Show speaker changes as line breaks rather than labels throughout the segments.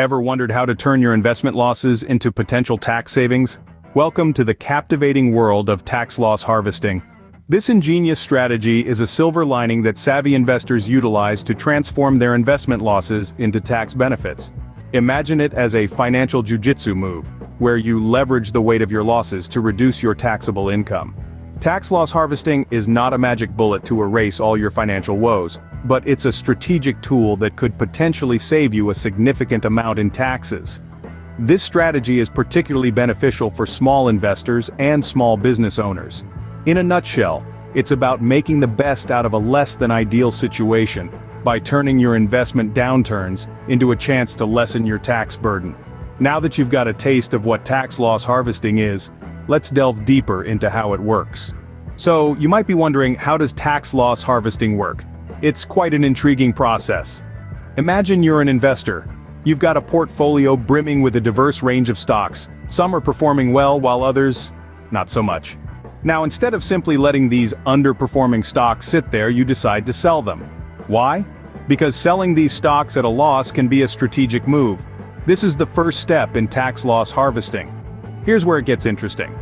Ever wondered how to turn your investment losses into potential tax savings? Welcome to the captivating world of tax loss harvesting. This ingenious strategy is a silver lining that savvy investors utilize to transform their investment losses into tax benefits. Imagine it as a financial jujitsu move, where you leverage the weight of your losses to reduce your taxable income. Tax loss harvesting is not a magic bullet to erase all your financial woes, but it's a strategic tool that could potentially save you a significant amount in taxes. This strategy is particularly beneficial for small investors and small business owners. In a nutshell, it's about making the best out of a less than ideal situation by turning your investment downturns into a chance to lessen your tax burden. Now that you've got a taste of what tax loss harvesting is, let's delve deeper into how it works. So, you might be wondering, how does tax loss harvesting work? It's quite an intriguing process. Imagine you're an investor. You've got a portfolio brimming with a diverse range of stocks. Some are performing well while others, not so much. Now, instead of simply letting these underperforming stocks sit there, you decide to sell them. Why? Because selling these stocks at a loss can be a strategic move. This is the first step in tax loss harvesting. Here's where it gets interesting.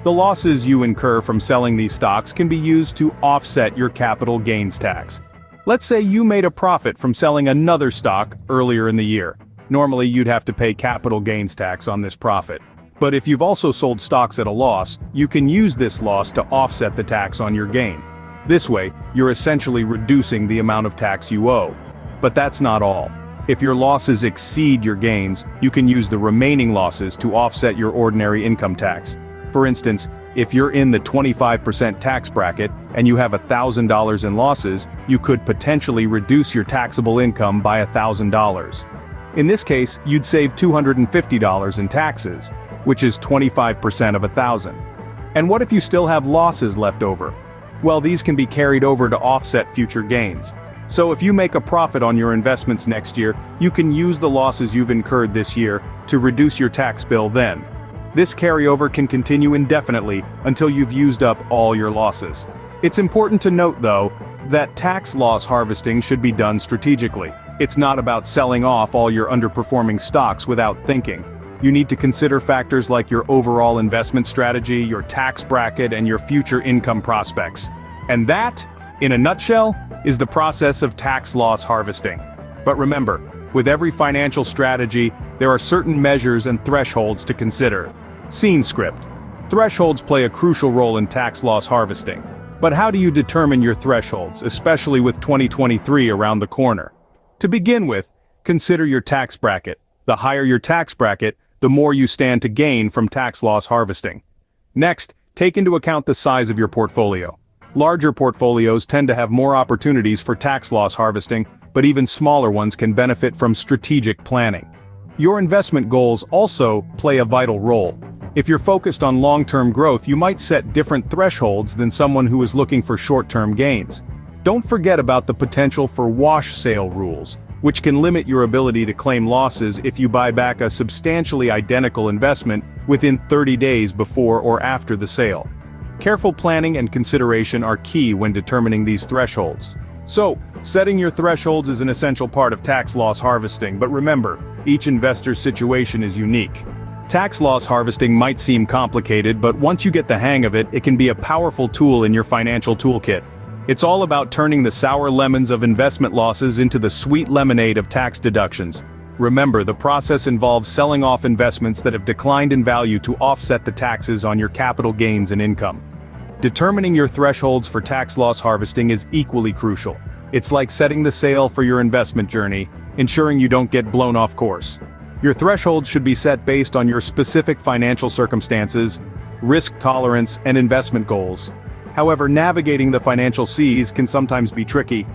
The losses you incur from selling these stocks can be used to offset your capital gains tax. Let's say you made a profit from selling another stock earlier in the year. Normally you'd have to pay capital gains tax on this profit. But if you've also sold stocks at a loss, you can use this loss to offset the tax on your gain. This way, you're essentially reducing the amount of tax you owe. But that's not all. If your losses exceed your gains, you can use the remaining losses to offset your ordinary income tax. For instance, if you're in the 25% tax bracket and you have $1,000 in losses, you could potentially reduce your taxable income by $1,000. In this case, you'd save $250 in taxes, which is 25% of $1,000. And what if you still have losses left over? Well, these can be carried over to offset future gains. So if you make a profit on your investments next year, you can use the losses you've incurred this year to reduce your tax bill then. This carryover can continue indefinitely until you've used up all your losses. It's important to note, though, that tax loss harvesting should be done strategically. It's not about selling off all your underperforming stocks without thinking. You need to consider factors like your overall investment strategy, your tax bracket, and your future income prospects. And that, in a nutshell, is the process of tax loss harvesting. But remember, with every financial strategy, there are certain measures and thresholds to consider. Scene script. Thresholds play a crucial role in tax loss harvesting. But how do you determine your thresholds, especially with 2023 around the corner? To begin with, consider your tax bracket. The higher your tax bracket, the more you stand to gain from tax loss harvesting. Next, take into account the size of your portfolio. Larger portfolios tend to have more opportunities for tax loss harvesting, but even smaller ones can benefit from strategic planning. Your investment goals also play a vital role. If you're focused on long-term growth, you might set different thresholds than someone who is looking for short-term gains. Don't forget about the potential for wash sale rules, which can limit your ability to claim losses if you buy back a substantially identical investment within 30 days before or after the sale. Careful planning and consideration are key when determining these thresholds. So, setting your thresholds is an essential part of tax loss harvesting, but remember, each investor's situation is unique. Tax loss harvesting might seem complicated, but once you get the hang of it, it can be a powerful tool in your financial toolkit. It's all about turning the sour lemons of investment losses into the sweet lemonade of tax deductions. Remember, the process involves selling off investments that have declined in value to offset the taxes on your capital gains and income. Determining your thresholds for tax loss harvesting is equally crucial. It's like setting the sail for your investment journey, ensuring you don't get blown off course. Your thresholds should be set based on your specific financial circumstances, risk tolerance, and investment goals. However, navigating the financial seas can sometimes be tricky.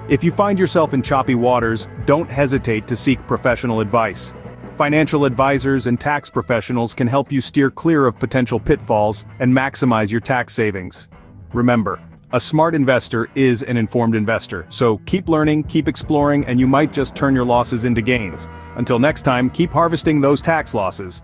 If you find yourself in choppy waters, don't hesitate to seek professional advice. Financial advisors and tax professionals can help you steer clear of potential pitfalls and maximize your tax savings. Remember, a smart investor is an informed investor, so keep learning, keep exploring, and you might just turn your losses into gains. Until next time, keep harvesting those tax losses.